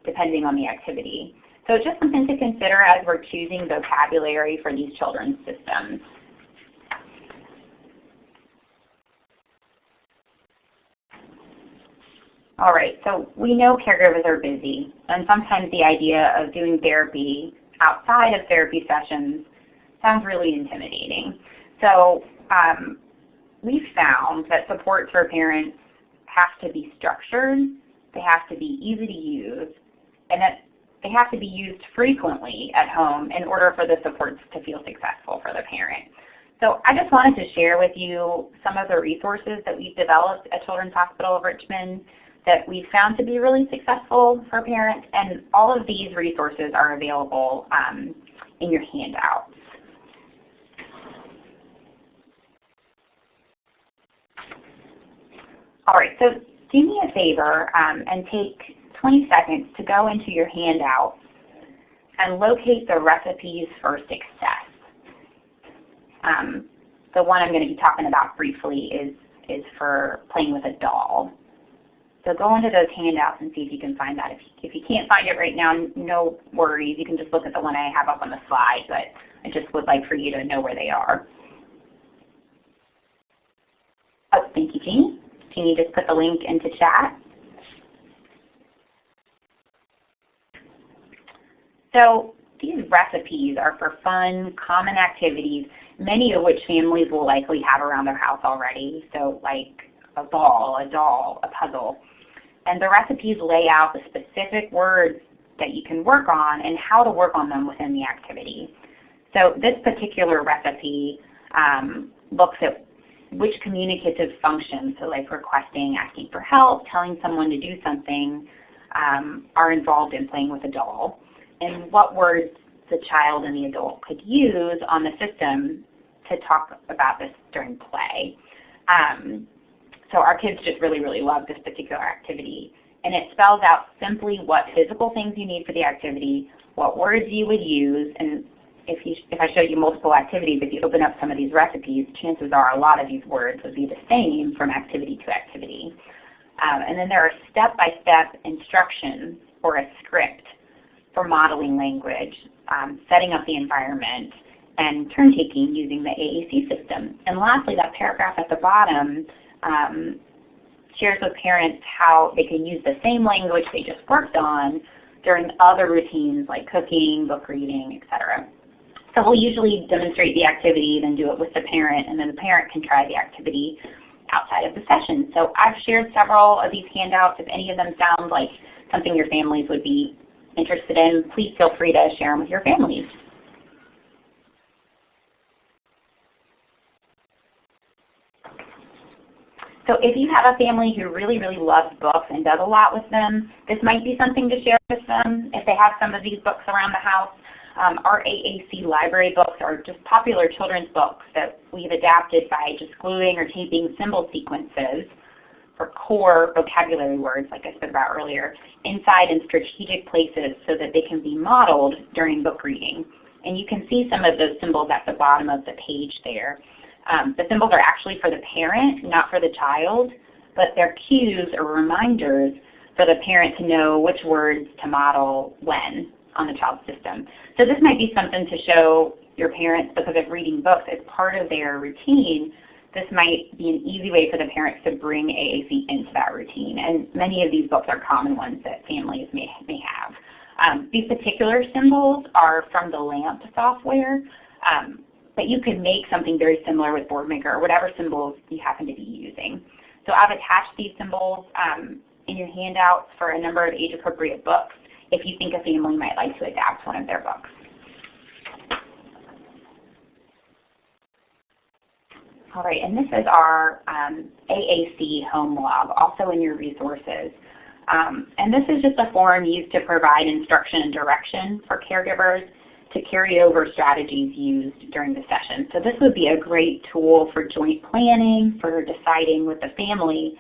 depending on the activity. So it's just something to consider as we're choosing vocabulary for these children's systems. All right, so we know caregivers are busy, and sometimes the idea of doing therapy outside of therapy sessions sounds really intimidating. So we've found that supports for parents have to be structured, they have to be easy to use, and that they have to be used frequently at home in order for the supports to feel successful for the parent. So I just wanted to share with you some of the resources that we've developed at Children's Hospital of Richmond that we've found to be really successful for parents, and all of these resources are available in your handouts. All right, so do me a favor and take 20 seconds to go into your handout and locate the recipes for success. The one I'm going to be talking about briefly is for playing with a doll. So go into those handouts and see if you can find that. If you can't find it right now, no worries. You can just look at the one I have up on the slide, but I just would like for you to know where they are. Oh, thank you, Jeannie. Jeannie just put the link into chat. So these recipes are for fun, common activities, many of which families will likely have around their house already. So like a ball, a doll, a puzzle. And the recipes lay out the specific words that you can work on and how to work on them within the activity. So this particular recipe looks at which communicative functions, so like requesting, asking for help, telling someone to do something, are involved in playing with a doll, and what words the child and the adult could use on the system to talk about this during play. So our kids just really, really love this particular activity. And it spells out simply what physical things you need for the activity, what words you would use, and if I show you multiple activities, if you open up some of these recipes, chances are a lot of these words would be the same from activity to activity. And then there are step-by-step instructions or a script for modeling language, setting up the environment, and turn-taking using the AAC system. And lastly, that paragraph at the bottom shares with parents how they can use the same language they just worked on during other routines like cooking, book reading, etc. So we'll usually demonstrate the activity, then do it with the parent, and then the parent can try the activity outside of the session. So I've shared several of these handouts. If any of them sound like something your families would be interested in, please feel free to share them with your families. So if you have a family who really, really loves books and does a lot with them, this might be something to share with them if they have some of these books around the house. Our AAC library books are just popular children's books that we've adapted by just gluing or taping symbol sequences for core vocabulary words, like I spoke about earlier, inside in strategic places so that they can be modeled during book reading. And you can see some of those symbols at the bottom of the page there. The symbols are actually for the parent, not for the child, but they're cues or reminders for the parent to know which words to model when on the child's system. So this might be something to show your parents, because if reading books is part of their routine, this might be an easy way for the parents to bring AAC into that routine. And many of these books are common ones that families may have. These particular symbols are from the LAMP software, but you can make something very similar with BoardMaker or whatever symbols you happen to be using. So I've attached these symbols in your handouts for a number of age-appropriate books if you think a family might like to adapt one of their books. All right, and this is our AAC home log, also in your resources. And this is just a form used to provide instruction and direction for caregivers to carry over strategies used during the session. So this would be a great tool for joint planning, for deciding with the family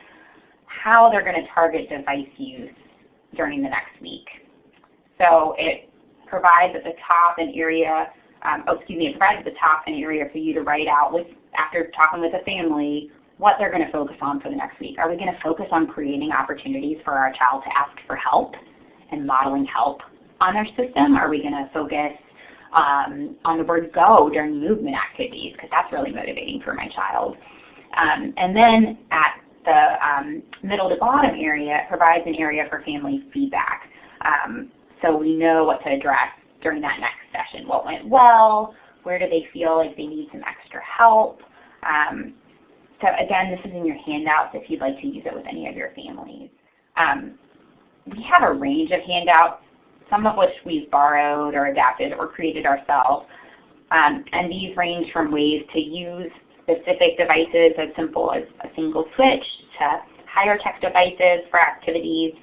how they're going to target device use during the next week. So it provides at the top an area, it provides at the top an area for you to write out after talking with the family what they're going to focus on for the next week. Are we going to focus on creating opportunities for our child to ask for help and modeling help on their system? Are we going to focus on the word go during movement activities, because that's really motivating for my child? And then at the middle to bottom area, it provides an area for family feedback. So we know what to address during that next session. What went well? Where do they feel like they need some extra help? So again, this is in your handouts if you'd like to use it with any of your families. We have a range of handouts, some of which we've borrowed or adapted or created ourselves. And these range from ways to use specific devices as simple as a single switch, to higher tech devices for activities,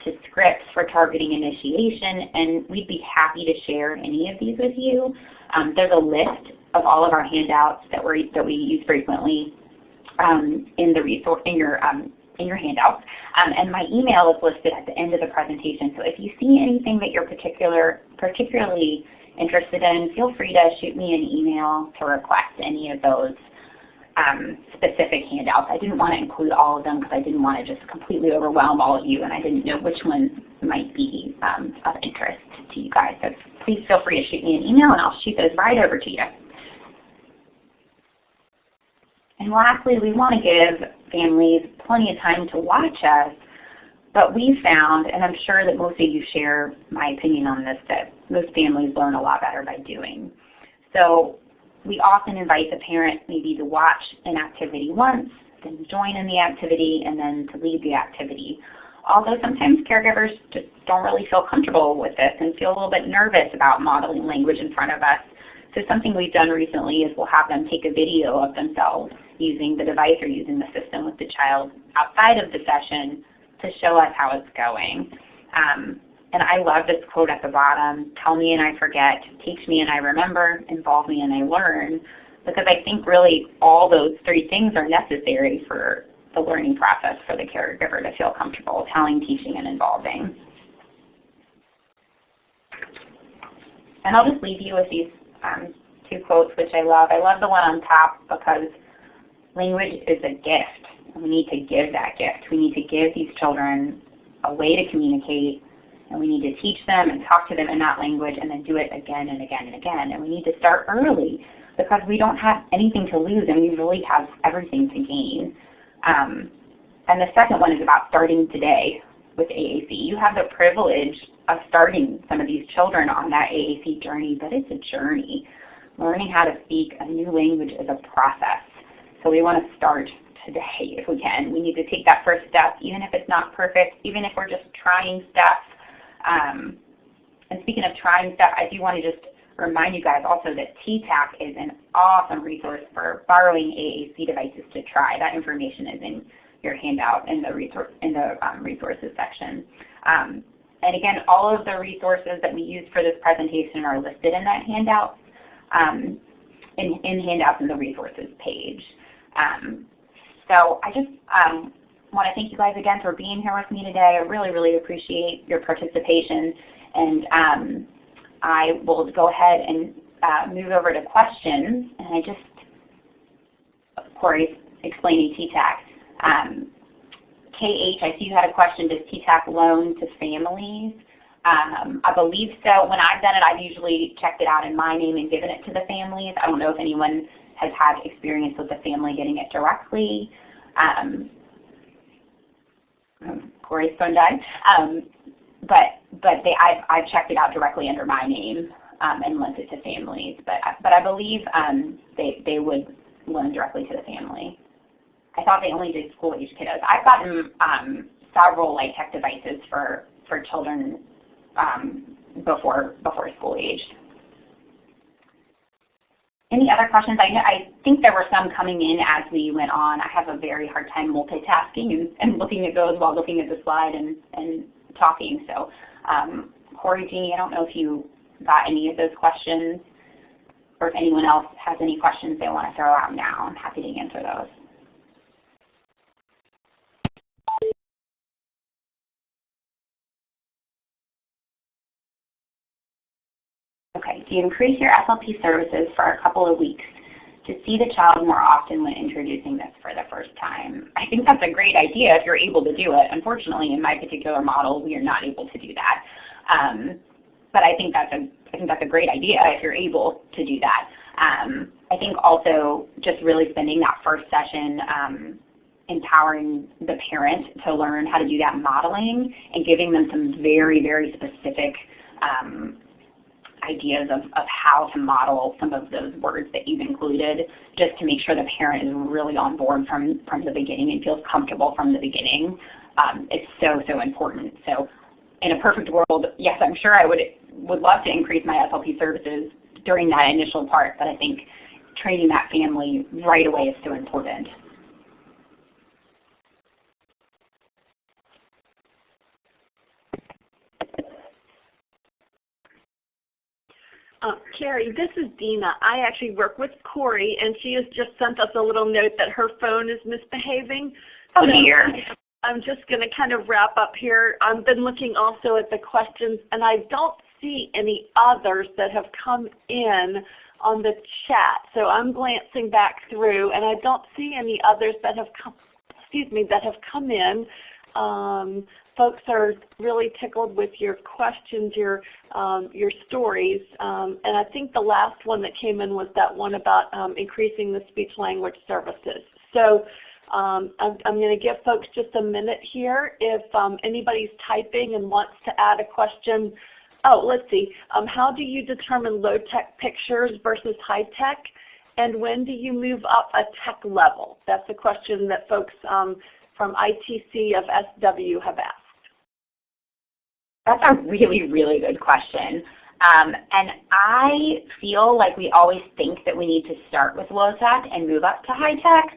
to scripts for targeting initiation, and we'd be happy to share any of these with you. There's a list of all of our handouts that we use frequently in your handouts, and my email is listed at the end of the presentation. So if you see anything that you're particularly interested in, feel free to shoot me an email to request any of those specific handouts. I didn't want to include all of them because I didn't want to just completely overwhelm all of you, and I didn't know which ones might be of interest to you guys. So please feel free to shoot me an email and I'll shoot those right over to you. And lastly, we want to give families plenty of time to watch us, but we found, and I'm sure that most of you share my opinion on this, that most families learn a lot better by doing. So we often invite the parent maybe to watch an activity once, then join in the activity, and then to lead the activity. Although sometimes caregivers just don't really feel comfortable with this and feel a little bit nervous about modeling language in front of us. So something we've done recently is we'll have them take a video of themselves using the device or using the system with the child outside of the session to show us how it's going. And I love this quote at the bottom: tell me and I forget, teach me and I remember, involve me and I learn, because I think really all those three things are necessary for the learning process for the caregiver to feel comfortable telling, teaching, and involving. And I'll just leave you with these two quotes, which I love. I love the one on top because language is a gift. We need to give that gift. We need to give these children a way to communicate, and we need to teach them and talk to them in that language and then do it again and again and again. And we need to start early because we don't have anything to lose and we really have everything to gain. And the second one is about starting today with AAC. You have the privilege of starting some of these children on that AAC journey, but it's a journey. Learning how to speak a new language is a process. So we want to start today if we can. We need to take that first step, even if it's not perfect, even if we're just trying stuff. And speaking of trying stuff, I do want to just remind you guys also that TTAC is an awesome resource for borrowing AAC devices to try. That information is in your handout in the resources section. And again, all of the resources that we use for this presentation are listed in that handout, in handouts in the resources page. So I just want to thank you guys again for being here with me today. I really, really appreciate your participation. And I will go ahead and move over to questions. And I just, Corey's explaining TTAC. KH, I see you had a question, does TTAC loan to families? I believe so. When I've done it, I've usually checked it out in my name and given it to the families. I don't know if anyone has had experience with the family getting it directly. Corey's phone died. But I've checked it out directly under my name and lent it to families. But I believe they would loan directly to the family. I thought they only did school-age kiddos. I've gotten several like tech devices for children before school age. Any other questions? I think there were some coming in as we went on. I have a very hard time multitasking and looking at those while looking at the slide and talking. So Corey, Jeannie, I don't know if you got any of those questions or if anyone else has any questions they want to throw out now. I'm happy to answer those. Okay, do you increase your SLP services for a couple of weeks to see the child more often when introducing this for the first time? I think that's a great idea if you're able to do it. Unfortunately, in my particular model, we are not able to do that. But I think that's a great idea if you're able to do that. I think also just really spending that first session empowering the parent to learn how to do that modeling and giving them some very, very specific ideas of how to model some of those words that you've included, just to make sure the parent is really on board from the beginning and feels comfortable from the beginning. It's so, so important. So in a perfect world, yes, I'm sure I would love to increase my SLP services during that initial part, but I think training that family right away is so important. Carrie, this is Dina. I actually work with Corey, and she has just sent us a little note that her phone is misbehaving. Oh dear. I'm just going to kind of wrap up here. I've been looking also at the questions, and I don't see any others that have come in on the chat. So I'm glancing back through, and I don't see any others that have come, that have come in. Folks are really tickled with your questions, your stories, and I think the last one that came in was that one about increasing the speech language services. So I'm going to give folks just a minute here. If anybody's typing and wants to add a question. Oh, let's see. How do you determine low-tech pictures versus high-tech? And when do you move up a tech level? That's a question that folks from ITC of SW have asked. That's a really, really good question. And I feel like we always think that we need to start with low tech and move up to high tech,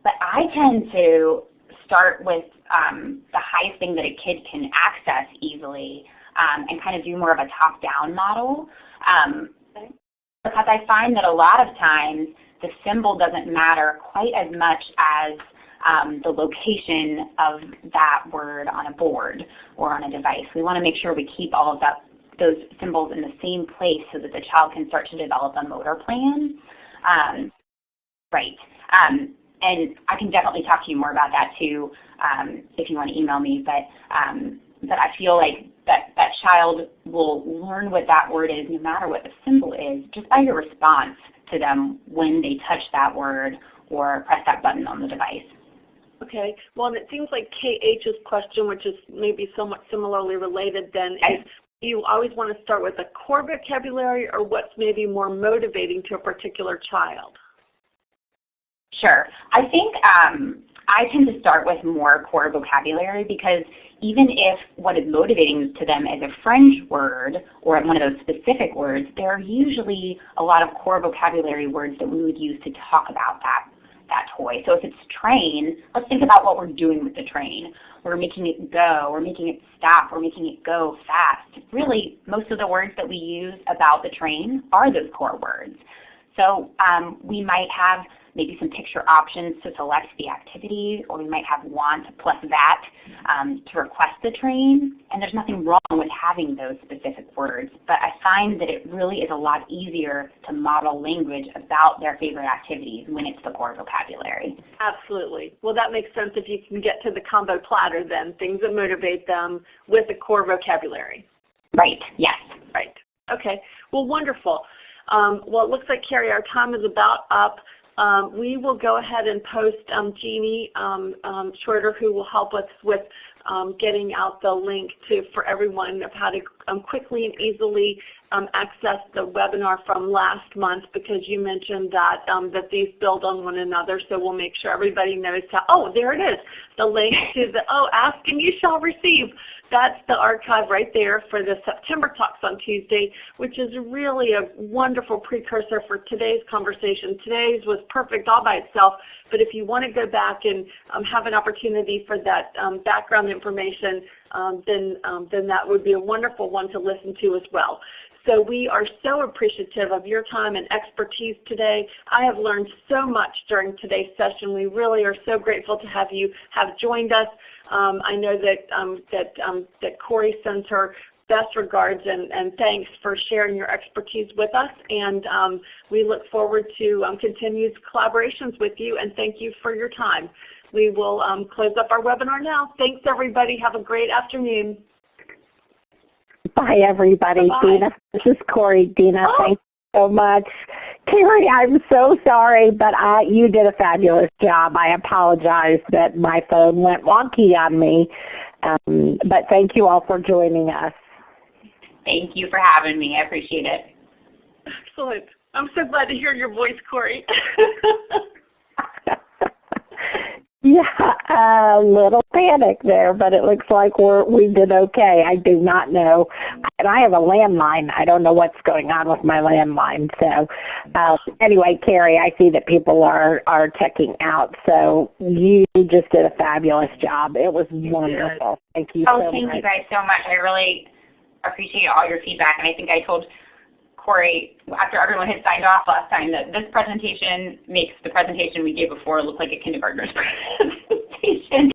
but I tend to start with the highest thing that a kid can access easily and kind of do more of a top-down model. Because I find that a lot of times the symbol doesn't matter quite as much as the location of that word on a board or on a device. We want to make sure we keep all of those symbols in the same place so that the child can start to develop a motor plan. Right. And I can definitely talk to you more about that too if you want to email me. But I feel like that child will learn what that word is no matter what the symbol is just by your response to them when they touch that word or press that button on the device. Okay. Well, and it seems like KH's question, which is maybe somewhat similarly related then, is you always want to start with a core vocabulary or what's maybe more motivating to a particular child? Sure. I think I tend to start with more core vocabulary because even if what is motivating to them is a French word or one of those specific words, there are usually a lot of core vocabulary words that we would use to talk about that toy. So if it's train, let's think about what we're doing with the train. We're making it go, we're making it stop, we're making it go fast. Really, most of the words that we use about the train are those core words. So we might have maybe some picture options to select the activity, or we might have want plus that to request the train. And there's nothing wrong with having those specific words, but I find that it really is a lot easier to model language about their favorite activities when it's the core vocabulary. Absolutely. Well, that makes sense if you can get to the combo platter then, things that motivate them with the core vocabulary. Right, yes. Right. Okay. Well, wonderful. Well, it looks like, Carrie, our time is about up. We will go ahead and post Jeannie Schroeder, who will help us with getting out the link for everyone of how to quickly and easily access the webinar from last month, because you mentioned that that these build on one another. So we'll make sure everybody knows how. Oh, there it is. The link to the ask and you shall receive. That's the archive right there for the September Talks on Tuesday, which is really a wonderful precursor for today's conversation. Today's was perfect all by itself, but if you want to go back and have an opportunity for that background information, then that would be a wonderful one to listen to as well. So we are so appreciative of your time and expertise today. I have learned so much during today's session. We really are so grateful to have you have joined us. I know that Corey sends her best regards and thanks for sharing your expertise with us. And we look forward to continued collaborations with you, and thank you for your time. We will close up our webinar now. Thanks, everybody. Have a great afternoon. Bye, everybody. Bye-bye. Dina, this is Corey. Dina, thank you so much. Carrie, I'm so sorry, but you did a fabulous job. I apologize that my phone went wonky on me, but thank you all for joining us. Thank you for having me. I appreciate it. Excellent. I'm so glad to hear your voice, Corey. Yeah, a little panic there, but it looks like we did okay. I do not know. And I have a landline. I don't know what's going on with my landline. So anyway, Carrie, I see that people are checking out. So you just did a fabulous job. It was wonderful. Thank you so much. Thank you guys so much. I really appreciate all your feedback. And I think I told Corey, after everyone had signed off last time, that this presentation makes the presentation we gave before look like a kindergartner's presentation.